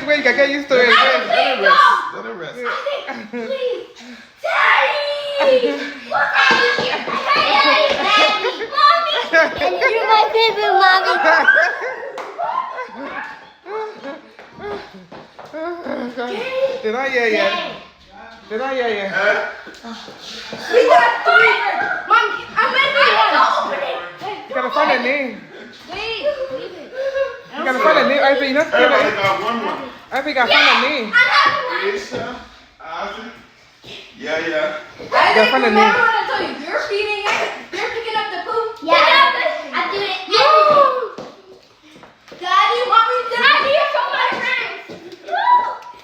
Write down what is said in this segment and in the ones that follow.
Wait, you gotta get used to it. Let it rest. Please. Daddy! Look at you! Daddy! Mommy! And you're my favorite mommy. Did I hear you? Did I hear you? We got 3 birds. Mom, I'm ready to open it. You gotta find a name. Wait, leave it. You gotta find a name. I think you're not scared. Everybody got one more. I think I found a name. Aisha, Ozzy. Yeah. I think remember what I told you. You're feeding it. You're picking up the poop. Yeah, I'm doing it. Daddy, mommy, Daddy, you're so my friends.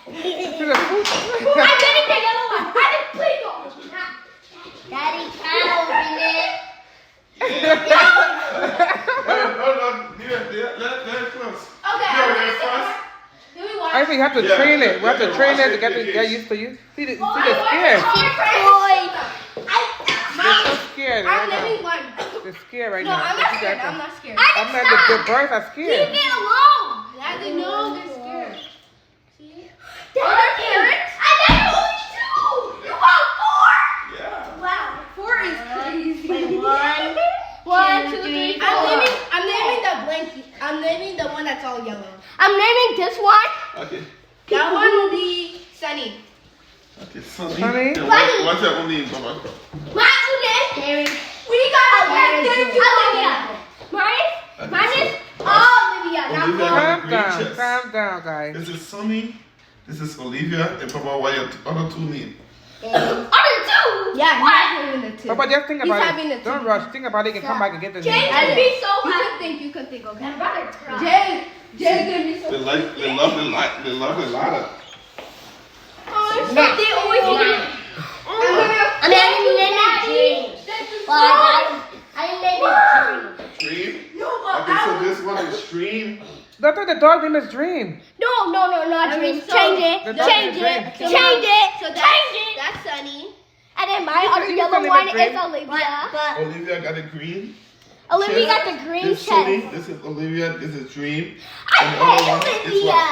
To the food. I'm getting the yellow one. I didn't please don't. Daddy, can't open it. Let it close. Okay, Here, I'm let gonna it close. do we want I think you have to train it. We have to train it to get used to you. See, they're scared. They're so scared I'm right now. naming one. They're scared right No, now. I'm not scared. I'm not scared. I'm not. The birds are scared. Leave it alone. Daddy, no, they're scared. See? They're parents? I got only 2. You got 4. Yeah. Wow, 4 is crazy. Wait, 1, 2, 3, 4. I'm naming the one that's all yellow. I'm naming this one. Okay. That one will be Sunny. Okay, Sunny. Sunny? And what's that one name, Baba? My name. We got Olivia. Mine is Olivia. Not Olivia. Flora. Calm down, guys. This is Sunny. This is Olivia. And Papa, what are your other 2 names? Other 2. Yeah, he's having the 2. Papa, just think He's about having it. the 2. Don't rush. Think about it. You can come back and get the Jay name. could be so happy. You could think, okay? I'm about to cry. Jay could be so They love the ladder. Oh, they always I'm naming Dreams. Well, I didn't name Dream? No, Okay, so this one is Dream. I thought the dog name is Dream. No, not Dreams. so- Change it. The dog Change is it. Dream. Change it. So Change it. that's Sunny. And then my other you yellow can one name it is Olivia. Olivia got the green. Olivia chest. got the green This is Sunny. chest. This is Olivia. This is Dream. I And the other one hate is what? Olivia.